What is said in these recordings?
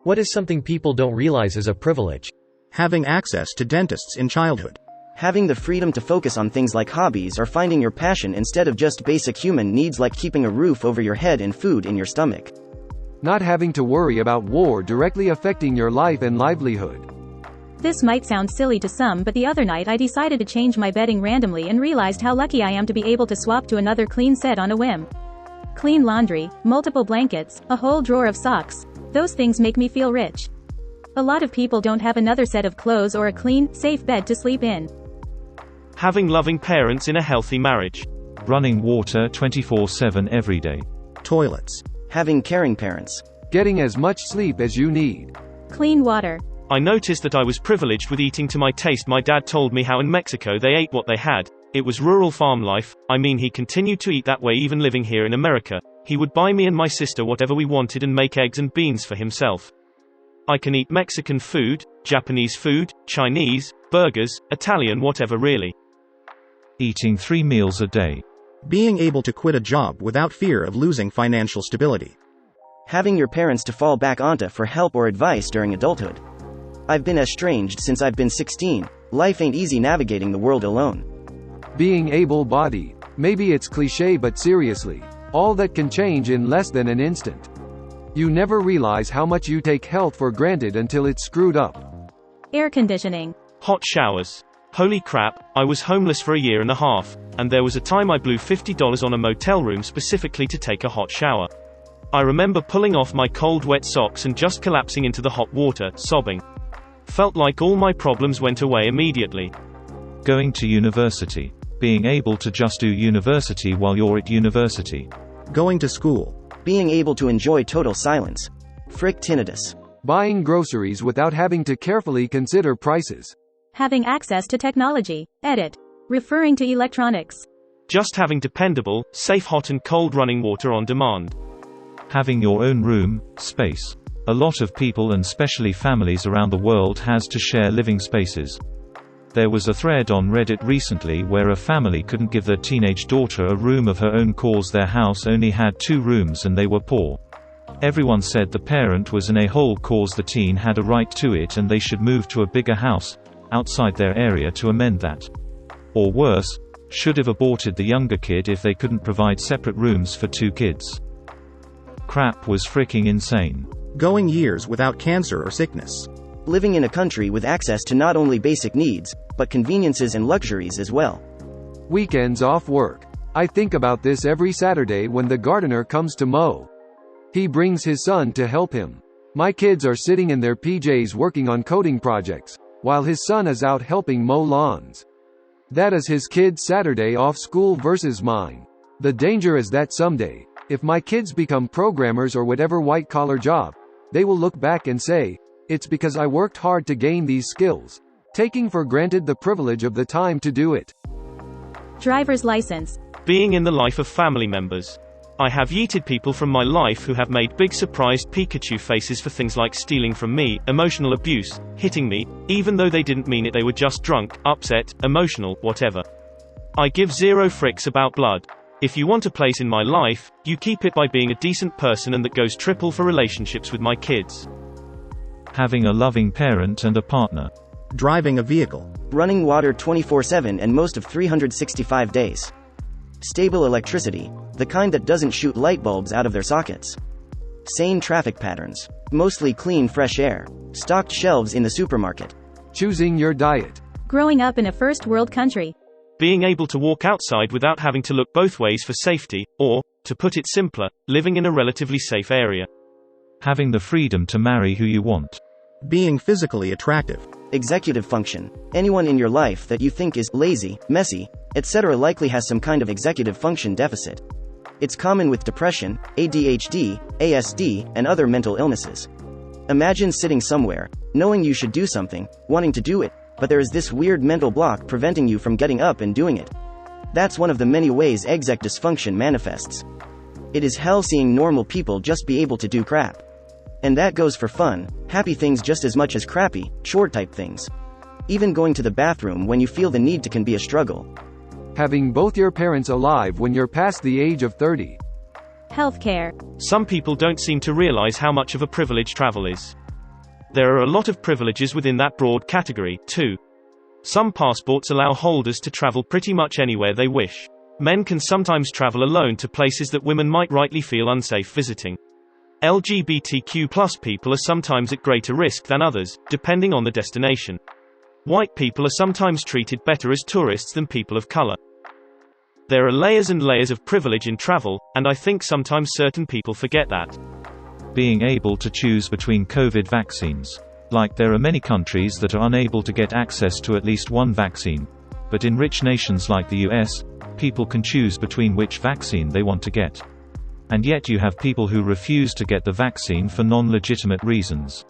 What is something people don't realize is a privilege? Having access to dentists in childhood. Having the freedom to focus on things like hobbies or finding your passion instead of just basic human needs like keeping a roof over your head and food in your stomach. Not having to worry about war directly affecting your life and livelihood. This might sound silly to some, but the other night I decided to change my bedding randomly and realized how lucky I am to be able to swap to another clean set on a whim. Clean laundry, multiple blankets, a whole drawer of socks. Those things make me feel rich. A lot of people don't have another set of clothes or a clean, safe bed to sleep in. Having loving parents in a healthy marriage. Running water 24/7 every day. Toilets. Having caring parents. Getting as much sleep as you need. Clean water. I noticed that I was privileged with eating to my taste. My dad told me how in Mexico they ate what they had. It was rural farm life. I mean, he continued to eat that way even living here in America. He would buy me and my sister whatever we wanted and make eggs and beans for himself. I can eat Mexican food, Japanese food, Chinese, burgers, Italian, whatever really. Eating 3 meals a day. Being able to quit a job without fear of losing financial stability. Having your parents to fall back onto for help or advice during adulthood. I've been estranged since I've been 16. Life ain't easy navigating the world alone. Being able-bodied. Maybe it's cliche, but seriously, all that can change in less than an instant. You never realize how much you take health for granted until it's screwed up. Air conditioning. Hot showers. Holy crap, I was homeless for a year and a half, and there was a time I blew $50 on a motel room specifically to take a hot shower. I remember pulling off my cold wet socks and just collapsing into the hot water, sobbing. Felt like all my problems went away immediately. Going to university. Being able to just do university while you're at university. Going to school. Being able to enjoy total silence. Frick tinnitus. Buying groceries without having to carefully consider prices. Having access to technology. Edit. Referring to electronics. Just having dependable, safe hot and cold running water on demand. Having your own room, space. A lot of people and especially families around the world has to share living spaces. There was a thread on Reddit recently where a family couldn't give their teenage daughter a room of her own cause their house only had 2 rooms and they were poor. Everyone said the parent was an a-hole cause the teen had a right to it and they should move to a bigger house, outside their area to amend that. Or worse, should have aborted the younger kid if they couldn't provide separate rooms for 2 kids. Crap was freaking insane. Going years without cancer or sickness. Living in a country with access to not only basic needs, but conveniences and luxuries as well. Weekends off work. I think about this every Saturday when the gardener comes to mow. He brings his son to help him. My kids are sitting in their PJs working on coding projects, while his son is out helping mow lawns. That is his kid's Saturday off school versus mine. The danger is that someday, if my kids become programmers or whatever white-collar job, they will look back and say, "It's because I worked hard to gain these skills," taking for granted the privilege of the time to do it. Driver's license. Being in the life of family members. I have yeeted people from my life who have made big surprised Pikachu faces for things like stealing from me, emotional abuse, hitting me, even though they didn't mean it, they were just drunk, upset, emotional, whatever. I give 0 fricks about blood. If you want a place in my life, you keep it by being a decent person, and that goes triple for relationships with my kids. Having a loving parent and a partner. Driving a vehicle. Running water 24/7 and most of 365 days. Stable electricity, the kind that doesn't shoot light bulbs out of their sockets. Sane traffic patterns. Mostly clean fresh air. Stocked shelves in the supermarket. Choosing your diet. Growing up in a first world country. Being able to walk outside without having to look both ways for safety, or, to put it simpler, living in a relatively safe area. Having the freedom to marry who you want. Being physically attractive. Executive function. Anyone in your life that you think is lazy, messy, etc. likely has some kind of executive function deficit. It's common with depression, ADHD, ASD, and other mental illnesses. Imagine sitting somewhere, knowing you should do something, wanting to do it, but there is this weird mental block preventing you from getting up and doing it. That's one of the many ways exec dysfunction manifests. It is hell seeing normal people just be able to do crap. And that goes for fun, happy things just as much as crappy, chore type things. Even going to the bathroom when you feel the need to can be a struggle. Having both your parents alive when you're past the age of 30. Healthcare. Some people don't seem to realize how much of a privilege travel is. There are a lot of privileges within that broad category, too. Some passports allow holders to travel pretty much anywhere they wish. Men can sometimes travel alone to places that women might rightly feel unsafe visiting. LGBTQ+ people are sometimes at greater risk than others, depending on the destination. White people are sometimes treated better as tourists than people of color. There are layers and layers of privilege in travel, and I think sometimes certain people forget that. Being able to choose between COVID vaccines. Like there are many countries that are unable to get access to at least one vaccine. But in rich nations like the US, people can choose between which vaccine they want to get. And yet you have people who refuse to get the vaccine for non-legitimate reasons.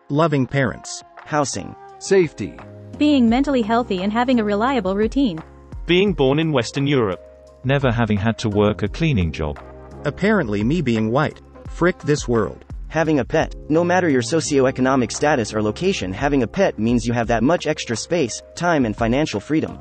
Loving parents. Housing. Safety. Being mentally healthy and having a reliable routine. Being born in Western Europe. Never having had to work a cleaning job. Apparently me being white. Frick this world. Having a pet. No matter your socioeconomic status or location, having a pet means you have that much extra space, time and financial freedom.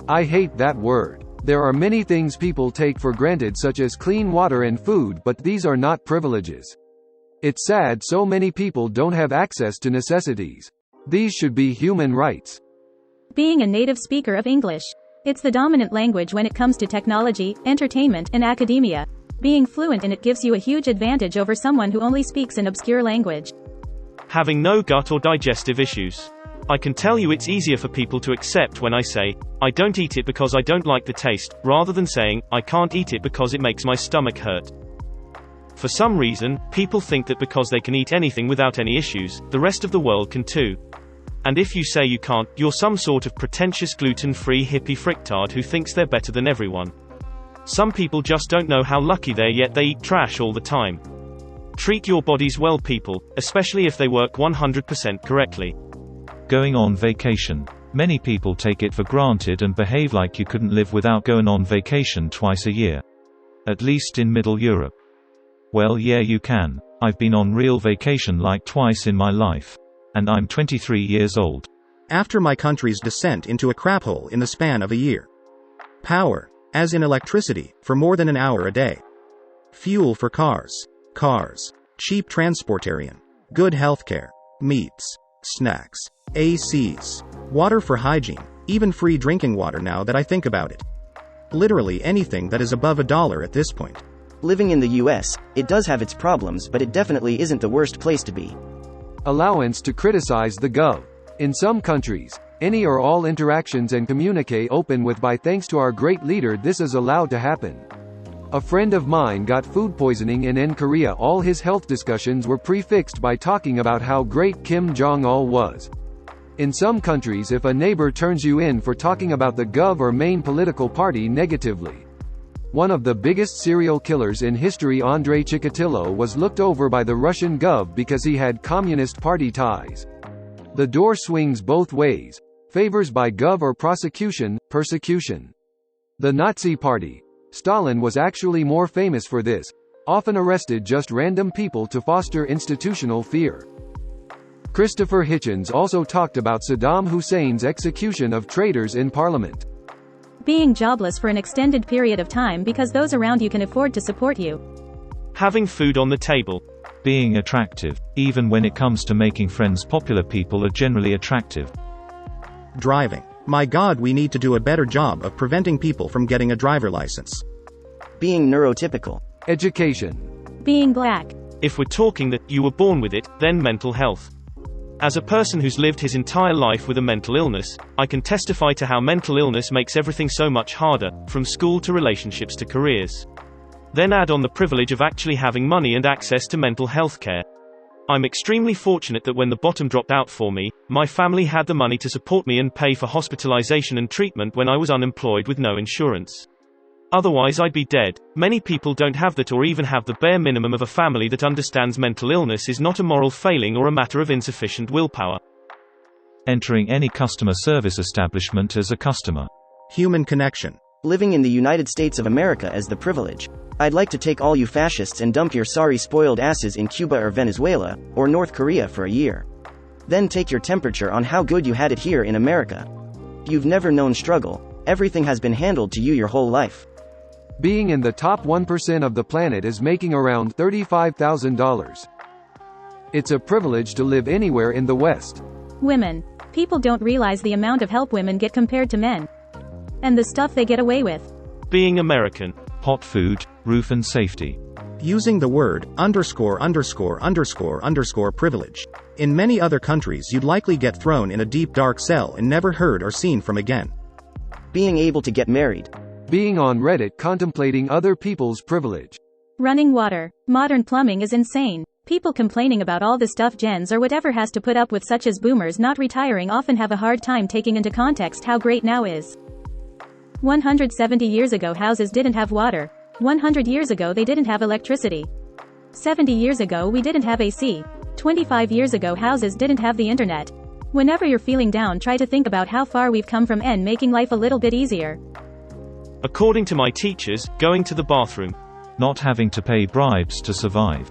I hate that word. There are many things people take for granted such as clean water and food, but these are not privileges. It's sad so many people don't have access to necessities. These should be human rights. Being a native speaker of English. It's the dominant language when it comes to technology, entertainment, and academia. Being fluent in it gives you a huge advantage over someone who only speaks an obscure language. Having no gut or digestive issues. I can tell you it's easier for people to accept when I say, I don't eat it because I don't like the taste, rather than saying, I can't eat it because it makes my stomach hurt. For some reason, people think that because they can eat anything without any issues, the rest of the world can too. And if you say you can't, you're some sort of pretentious gluten-free hippie fricktard who thinks they're better than everyone. Some people just don't know how lucky they are, yet they eat trash all the time. Treat your bodies well, people, especially if they work 100% correctly. Going on vacation. Many people take it for granted and behave like you couldn't live without going on vacation twice a year. At least in Middle Europe. Well, yeah, you can. I've been on real vacation like twice in my life. And I'm 23 years old. After my country's descent into a crap hole in the span of a year. Power, as in electricity, for more than an hour a day. Fuel for cars. Cheap transportarian. Good healthcare. Meats. Snacks. ACs. Water for hygiene. Even free drinking water now that I think about it. Literally anything that is above $1 at this point. Living in the US, it does have its problems, but it definitely isn't the worst place to be. Allowance to criticize the gov. In some countries, any or all interactions and communique open with by thanks to our great leader, this is allowed to happen. A friend of mine got food poisoning in Korea. All his health discussions were prefixed by talking about how great Kim Jong-il was. In some countries, if a neighbor turns you in for talking about the gov or main political party negatively. One of the biggest serial killers in history, Andrei Chikatilo, was looked over by the Russian gov because he had Communist Party ties. The door swings both ways. Favors by gov or prosecution, persecution. The Nazi Party. Stalin was actually more famous for this. Often arrested just random people to foster institutional fear. Christopher Hitchens also talked about Saddam Hussein's execution of traitors in parliament. Being jobless for an extended period of time because those around you can afford to support you. Having food on the table. Being attractive. Even when it comes to making friends, popular people are generally attractive. Driving. My God, we need to do a better job of preventing people from getting a driver license. Being neurotypical. Education. Being black. If we're talking that you were born with it, then mental health. As a person who's lived his entire life with a mental illness, I can testify to how mental illness makes everything so much harder, from school to relationships to careers. Then add on the privilege of actually having money and access to mental health care. I'm extremely fortunate that when the bottom dropped out for me, my family had the money to support me and pay for hospitalization and treatment when I was unemployed with no insurance. Otherwise I'd be dead. Many people don't have that, or even have the bare minimum of a family that understands mental illness is not a moral failing or a matter of insufficient willpower. Entering any customer service establishment as a customer. Human connection. Living in the United States of America as the privilege. I'd like to take all you fascists and dump your sorry spoiled asses in Cuba or Venezuela, or North Korea for a year. Then take your temperature on how good you had it here in America. You've never known struggle. Everything has been handled to you your whole life. Being in the top 1% of the planet is making around $35,000. It's a privilege to live anywhere in the West. Women. People don't realize the amount of help women get compared to men. And the stuff they get away with. Being American. Hot food, roof and safety. Using the word privilege. In many other countries you'd likely get thrown in a deep dark cell and never heard or seen from again. Being able to get married. Being on Reddit contemplating other people's privilege. Running water. Modern plumbing is insane. People complaining about all the stuff Gens or whatever has to put up with, such as boomers not retiring, often have a hard time taking into context how great now is. 170 years ago houses didn't have water. 100 years ago they didn't have electricity. 70 years ago we didn't have AC. 25 years ago houses didn't have the internet. Whenever you're feeling down, try to think about how far we've come from making life a little bit easier. According to my teachers, going to the bathroom. Not having to pay bribes to survive.